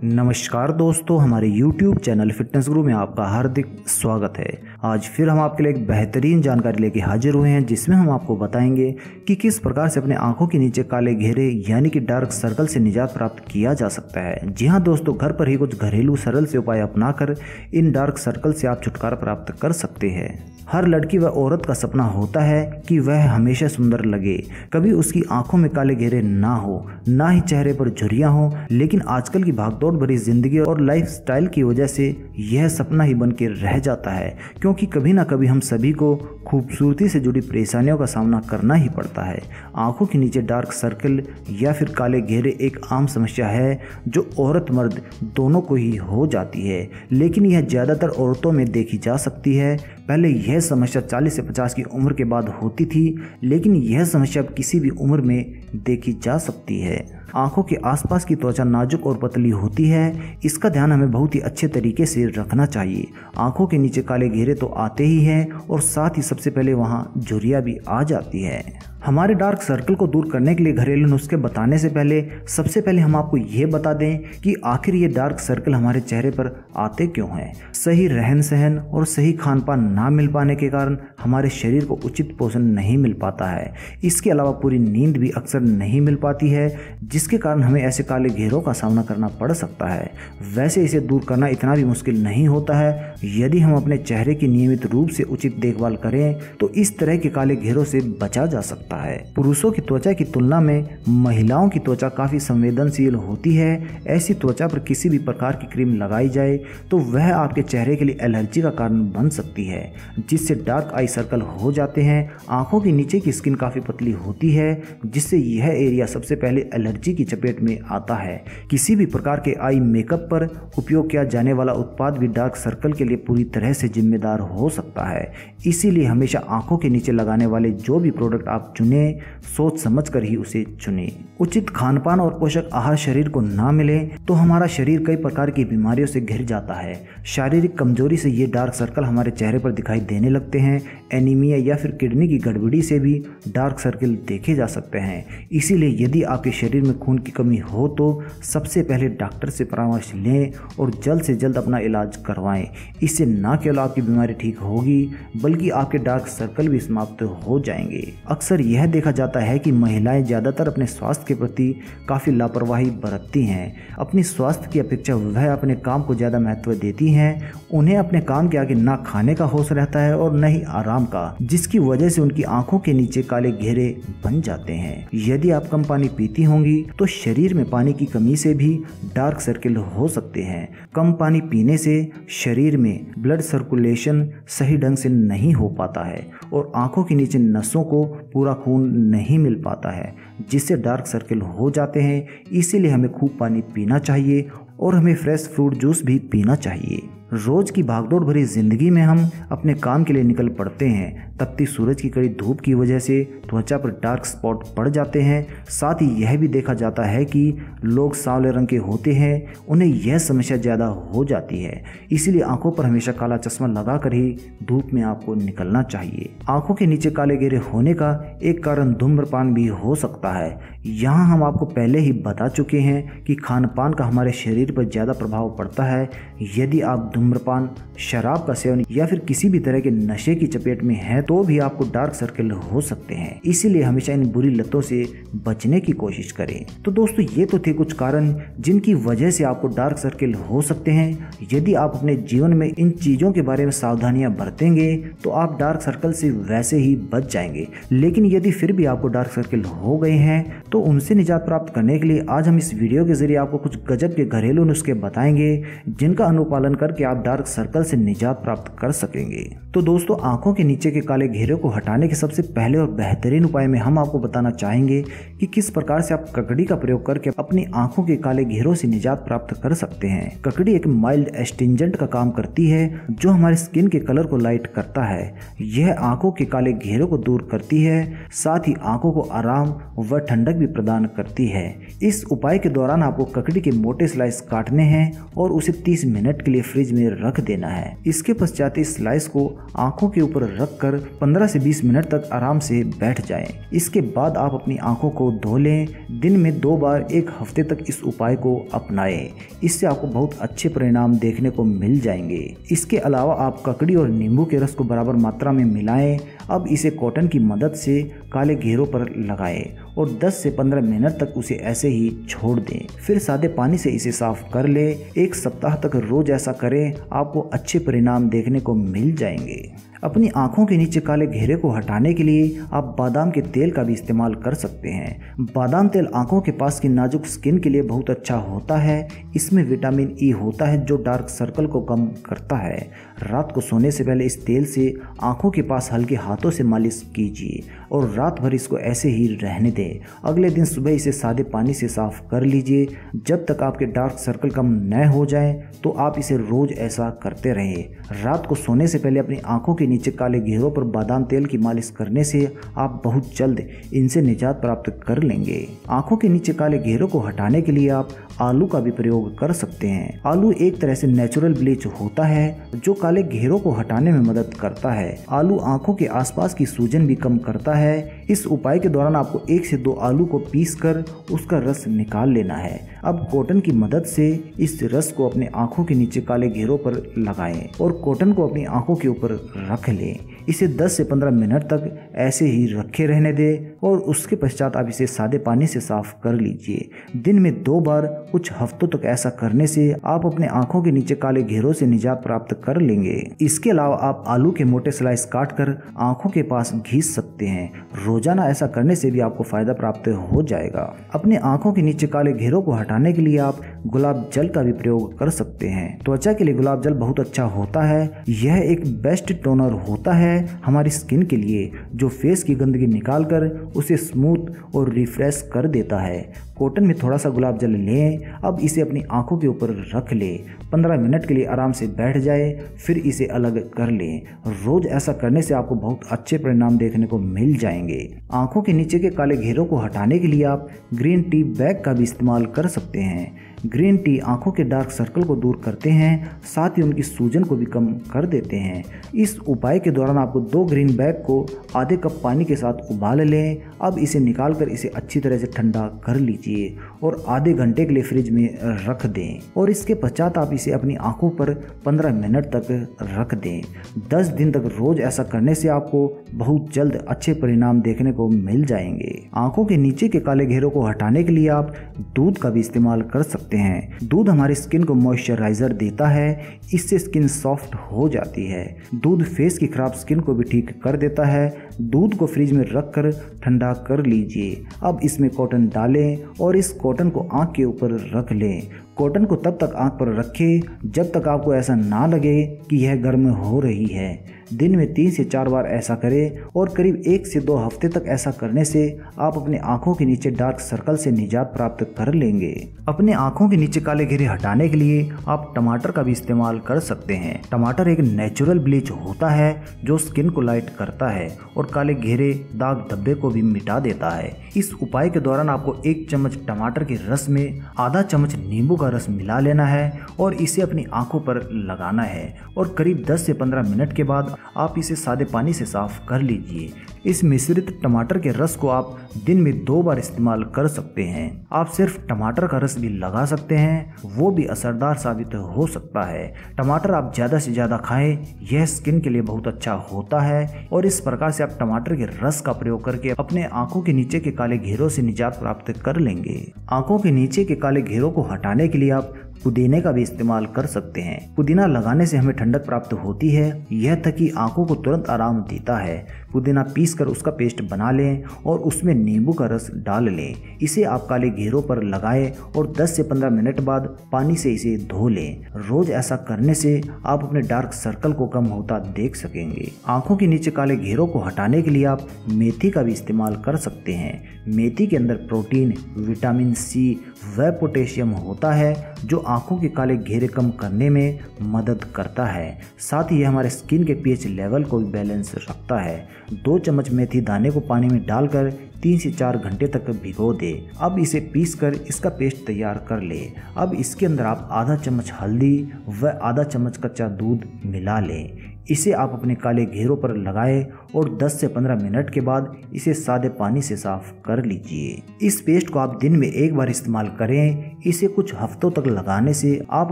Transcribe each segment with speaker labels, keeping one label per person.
Speaker 1: नमस्कार दोस्तों, हमारे YouTube चैनल फिटनेस गुरु में आपका हार्दिक स्वागत है। आज फिर हम आपके लिए एक बेहतरीन जानकारी लेके हाजिर हुए हैं, जिसमें हम आपको बताएंगे कि किस प्रकार से अपने आंखों के नीचे काले घेरे यानी कि डार्क सर्कल से निजात प्राप्त किया जा सकता है। जी हाँ दोस्तों, घर पर ही कुछ घरेलू सरल से उपाय अपनाकर इन डार्क सर्कल से आप छुटकारा प्राप्त कर सकते हैं। हर लड़की व औरत का सपना होता है कि वह हमेशा सुंदर लगे, कभी उसकी आंखों में काले घेरे ना हो, ना ही चेहरे पर झुर्रियां हो। लेकिन आजकल की भागदौड़ भरी जिंदगी और लाइफस्टाइल की वजह से यह सपना ही बन के रह जाता है, क्योंकि कभी ना कभी हम सभी को खूबसूरती से जुड़ी परेशानियों का सामना करना ही पड़ता है। आंखों के नीचे डार्क सर्कल या फिर काले घेरे एक आम समस्या है जो औरत मर्द दोनों को ही हो जाती है, लेकिन यह ज़्यादातर औरतों में देखी जा सकती है। पहले यह समस्या 40 से 50 की उम्र के बाद होती थी, लेकिन यह समस्या अब किसी भी उम्र में देखी जा सकती है। आंखों के आसपास की त्वचा नाजुक और पतली होती है, इसका ध्यान हमें बहुत ही अच्छे तरीके से रखना चाहिए। आंखों के नीचे काले घेरे तो आते ही हैं और साथ ही सबसे पहले वहां झुर्रियां भी आ जाती है। हमारे डार्क सर्कल को दूर करने के लिए घरेलू नुस्खे बताने से पहले सबसे पहले हम आपको ये बता दें कि आखिर ये डार्क सर्कल हमारे चेहरे पर आते क्यों हैं। सही रहन सहन और सही खान पान ना मिल पाने के कारण हमारे शरीर को उचित पोषण नहीं मिल पाता है। इसके अलावा पूरी नींद भी अक्सर नहीं मिल पाती है, जिसके कारण हमें ऐसे काले घेरों का सामना करना पड़ सकता है। वैसे इसे दूर करना इतना भी मुश्किल नहीं होता है। यदि हम अपने चेहरे की नियमित रूप से उचित देखभाल करें तो इस तरह के काले घेरों से बचा जा सकता है। पुरुषों की त्वचा की तुलना में महिलाओं की त्वचा काफी संवेदनशील होती है। ऐसी त्वचा पर किसी भी प्रकार की क्रीम लगाई जाए तो वह आपके चेहरे के लिए एलर्जी का कारण बन सकती है, जिससे डार्क आई सर्कल हो जाते हैं। आंखों के नीचे की स्किन काफी पतली होती है, जिससे यह एरिया सबसे पहले एलर्जी की चपेट में आता है। किसी भी प्रकार के आई मेकअप पर उपयोग किया जाने वाला उत्पाद भी डार्क सर्कल के लिए पूरी तरह से जिम्मेदार हो सकता है। इसीलिए हमेशा आंखों के नीचे लगाने वाले जो भी प्रोडक्ट आप चुने, सोच समझ कर ही उसे चुने। उचित खानपान और पोषक आहार शरीर को ना मिले तो हमारा शरीर कई प्रकार की बीमारियों से घिर जाता है। शारीरिक कमजोरी से ये डार्क सर्कल हमारे चेहरे पर दिखाई देने लगते हैं। एनीमिया या फिर किडनी की गड़बड़ी से भी डार्क सर्कल देखे जा सकते हैं। इसीलिए यदि आपके शरीर में खून की कमी हो तो सबसे पहले डॉक्टर से परामर्श लें और जल्द से जल्द अपना इलाज करवाएं। इससे न केवल आपकी बीमारी ठीक होगी बल्कि आपके डार्क सर्कल भी समाप्त हो जाएंगे। अक्सर यह देखा जाता है कि महिलाएं ज़्यादातर अपने स्वास्थ्य के प्रति काफ़ी लापरवाही बरतती हैं। अपनी स्वास्थ्य की अपेक्षा वह अपने काम को ज़्यादा महत्व देती हैं। उन्हें अपने काम के आगे ना खाने का होश रहता है और न ही आराम का, जिसकी वजह से उनकी आंखों के नीचे काले घेरे बन जाते हैं। यदि आप कम पानी पीती होंगी तो शरीर में पानी की कमी से भी डार्क सर्कल हो सकते हैं। कम पानी पीने से शरीर में ब्लड सर्कुलेशन सही ढंग से नहीं हो पाता है और आंखों के नीचे नसों को पूरा खून नहीं मिल पाता है, जिससे डार्क सर्कल हो जाते हैं। इसीलिए हमें खूब पानी पीना चाहिए और हमें फ्रेश फ्रूट जूस भी पीना चाहिए। रोज की भागदौड़ भरी जिंदगी में हम अपने काम के लिए निकल पड़ते हैं। तपती सूरज की कड़ी धूप की वजह से त्वचा पर डार्क स्पॉट पड़ जाते हैं। साथ ही यह भी देखा जाता है कि लोग सांवले रंग के होते हैं, उन्हें यह समस्या ज़्यादा हो जाती है। इसीलिए आंखों पर हमेशा काला चश्मा लगा कर ही धूप में आपको निकलना चाहिए। आंखों के नीचे काले घेरे होने का एक कारण धूम्रपान भी हो सकता है। यहाँ हम आपको पहले ही बता चुके हैं कि खान पान का हमारे शरीर पर ज़्यादा प्रभाव पड़ता है। यदि आप धूम्रपान, शराब का सेवन या फिर किसी भी तरह के नशे की चपेट में है तो भी आपको डार्क सर्कल हो सकते हैं। इसीलिए हमेशा इन बुरी लतों से बचने की कोशिश करें। तो दोस्तों, ये तो थे कुछ कारण जिनकी वजह से आपको डार्क सर्कल हो सकते हैं। यदि आप अपने जीवन में इन चीजों के बारे में सावधानियां बरतेंगे तो आप डार्क सर्कल से वैसे ही बच जाएंगे। लेकिन यदि फिर भी आपको डार्क सर्कल हो गए हैं तो उनसे निजात प्राप्त करने के लिए आज हम इस वीडियो के जरिए आपको कुछ गजब के घरेलू नुस्खे बताएंगे, जिनका अनुपालन करके आप डार्क सर्कल से निजात प्राप्त कर सकेंगे। तो दोस्तों, आंखों के नीचे के काले घेरे को हटाने के सबसे पहले और बेहतरीन उपाय में हम आपको बताना चाहेंगे कि किस प्रकार से आप ककड़ी का प्रयोग करके अपनी आंखों के काले घेरों से निजात प्राप्त कर सकते हैं। ककड़ी एक माइल्ड एस्टिंजेंट का काम करती है जो हमारे स्किन के कलर को लाइट करता है। यह आंखों के काले घेरों को दूर करती है, साथ ही आंखों को आराम व ठंडक भी प्रदान करती है। इस उपाय के दौरान आपको ककड़ी के मोटे स्लाइस काटने हैं और उसे 30 मिनट के लिए फ्रिज में रख देना है। इसके पश्चात इस स्लाइस को आंखों के ऊपर रखकर 15 से 20 मिनट तक आराम से बैठ जाएं। इसके बाद आप अपनी आंखों को धो लें। दिन में 2 बार 1 हफ्ते तक इस उपाय को अपनाएं। इससे आपको बहुत अच्छे परिणाम देखने को मिल जाएंगे। इसके अलावा आप ककड़ी और नींबू के रस को बराबर मात्रा में मिलाएं। अब इसे कॉटन की मदद से काले घेरों पर लगाएं और 10 से 15 मिनट तक उसे ऐसे ही छोड़ दें। फिर सादे पानी से इसे साफ कर ले। 1 सप्ताह तक रोज ऐसा करें, आपको अच्छे परिणाम देखने को मिल जाएंगे। अपनी आंखों के नीचे काले घेरे को हटाने के लिए आप बादाम के तेल का भी इस्तेमाल कर सकते हैं। बादाम तेल आंखों के पास की नाजुक स्किन के लिए बहुत अच्छा होता है। इसमें विटामिन ई होता है जो डार्क सर्कल को कम करता है। रात को सोने से पहले इस तेल से आंखों के पास हल्के हाथों से मालिश कीजिए और रात भर इसको ऐसे ही रहने दें। अगले दिन सुबह इसे सादे पानी से साफ कर लीजिए। जब तक आपके डार्क सर्कल कम न हो जाए तो आप इसे रोज ऐसा करते रहें। रात को सोने से पहले अपनी आंखों के नीचे काले घेरों पर बादाम तेल की मालिश करने से आप बहुत जल्द इनसे निजात प्राप्त कर लेंगे। आंखों के नीचे काले घेरों को हटाने के लिए आप आलू का भी प्रयोग कर सकते हैं। आलू एक तरह से नेचुरल ब्लीच होता है जो काले घेरों को हटाने में मदद करता है। आलू आंखों के आसपास की सूजन भी कम करता है। इस उपाय के दौरान आपको 1 से 2 आलू को पीसकर उसका रस निकाल लेना है। अब कॉटन की मदद से इस रस को अपने आंखों के नीचे काले घेरों पर लगाएं और कॉटन को अपनी आंखों के ऊपर रख लें। इसे 10 से 15 मिनट तक ऐसे ही रखे रहने दें और उसके पश्चात आप इसे सादे पानी से साफ कर लीजिए। दिन में 2 बार कुछ हफ्तों तक ऐसा करने से आप अपने आंखों के नीचे काले घेरों से निजात प्राप्त कर लेंगे। इसके अलावा आप आलू के मोटे स्लाइस काटकर आंखों के पास घिस सकते हैं। रोजाना ऐसा करने से भी आपको फायदा प्राप्त हो जाएगा। अपने आंखों के नीचे काले घेरों को हटाने के लिए आप गुलाब जल का भी प्रयोग कर सकते हैं। त्वचा के लिए गुलाब जल बहुत अच्छा होता है। यह एक बेस्ट टोनर होता है हमारी स्किन के लिए जो फेस की गंदगी निकालकर उसे स्मूथ और रिफ्रेश कर देता है। कॉटन में थोड़ा सा गुलाब जल लें। अब इसे अपनी आंखों के ऊपर रख लें। 15 मिनट के लिए आराम से बैठ जाए, फिर इसे अलग कर लें। रोज ऐसा करने से आपको बहुत अच्छे परिणाम देखने को मिल जाएंगे। आंखों के नीचे के काले घेरों को हटाने के लिए आप ग्रीन टी बैग का भी इस्तेमाल कर सकते हैं। ग्रीन टी आंखों के डार्क सर्कल को दूर करते हैं, साथ ही उनकी सूजन को भी कम कर देते हैं। इस उपाय के दौरान आपको 2 ग्रीन बैग को आधे कप पानी के साथ उबाल लें। अब इसे निकालकर इसे अच्छी तरह से ठंडा कर लीजिए और आधे घंटे के लिए फ्रिज में रख दें और इसके पश्चात आप इसे अपनी आंखों पर 15 मिनट तक रख दें। 10 दिन तक रोज ऐसा करने से आपको बहुत जल्द अच्छे परिणाम देखने को मिल जाएंगे। आंखों के नीचे के काले घेरों को हटाने के लिए आप दूध का भी इस्तेमाल कर सकते हैं। दूध हमारी स्किन को मॉइस्चराइजर देता है, इससे स्किन सॉफ्ट हो जाती है। दूध फेस की खराब स्किन को भी ठीक कर देता है। दूध को फ्रिज में रखकर ठंडा कर लीजिए। अब इसमें कॉटन डालें और इस कॉटन को आंख के ऊपर रख लें। कॉटन को तब तक आंख पर रखें जब तक आपको ऐसा ना लगे कि यह गर्म हो रही है। दिन में 3 से 4 बार ऐसा करें और करीब 1 से 2 हफ्ते तक ऐसा करने से आप अपने आंखों के नीचे डार्क सर्कल से निजात प्राप्त कर लेंगे। अपने आंखों के नीचे काले घेरे हटाने के लिए आप टमाटर का भी इस्तेमाल कर सकते हैं। टमाटर एक नेचुरल ब्लीच होता है जो स्किन को लाइट करता है और काले घेरे, दाग धब्बे को भी मिटा देता है। इस उपाय के दौरान आपको 1 चम्मच टमाटर के रस में आधा चम्मच नींबू का रस मिला लेना है और इसे अपनी आंखों पर लगाना है और करीब 10 से 15 मिनट के बाद आप इसे सादे पानी से साफ कर लीजिए। इस मिश्रित टमाटर के रस को आप दिन में 2 बार इस्तेमाल कर सकते हैं। आप सिर्फ टमाटर का रस भी लगा सकते हैं, वो भी असरदार साबित हो सकता है। टमाटर आप ज़्यादा से ज़्यादा खाएं, यह स्किन के लिए बहुत अच्छा होता है और इस प्रकार से आप टमाटर के रस का प्रयोग करके अपने आंखों के नीचे के काले घेरों से निजात प्राप्त कर लेंगे। आंखों के नीचे के काले घेरों को हटाने के लिए आप पुदीने का भी इस्तेमाल कर सकते हैं। पुदीना लगाने से हमें ठंडक प्राप्त होती है, यह थकी आंखों को तुरंत आराम देता है। पुदीना पीसकर उसका पेस्ट बना लें और उसमें नींबू का रस डाल लें। इसे आप काले घेरों पर लगाएं और 10 से 15 मिनट बाद पानी से इसे धो लें। रोज ऐसा करने से आप अपने डार्क सर्कल को कम होता देख सकेंगे। आंखों के नीचे काले घेरों को हटाने के लिए आप मेथी का भी इस्तेमाल कर सकते हैं। मेथी के अंदर प्रोटीन, विटामिन सी व पोटेशियम होता है जो आंखों के काले घेरे कम करने में मदद करता है। साथ ही हमारे स्किन के पीएच लेवल को भी बैलेंस रखता है। 2 चम्मच मेथी दाने को पानी में डालकर 3 से 4 घंटे तक भिगो दे। अब इसे पीसकर इसका पेस्ट तैयार कर ले। अब इसके अंदर आप आधा चम्मच हल्दी व आधा चम्मच कच्चा दूध मिला लें। इसे आप अपने काले घेरों पर लगाएं और 10 से 15 मिनट के बाद इसे सादे पानी से साफ कर लीजिए। इस पेस्ट को आप दिन में एक बार इस्तेमाल करें। इसे कुछ हफ्तों तक लगाने से आप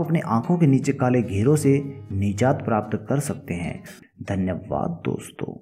Speaker 1: अपने आंखों के नीचे काले घेरों से निजात प्राप्त कर सकते हैं। धन्यवाद दोस्तों।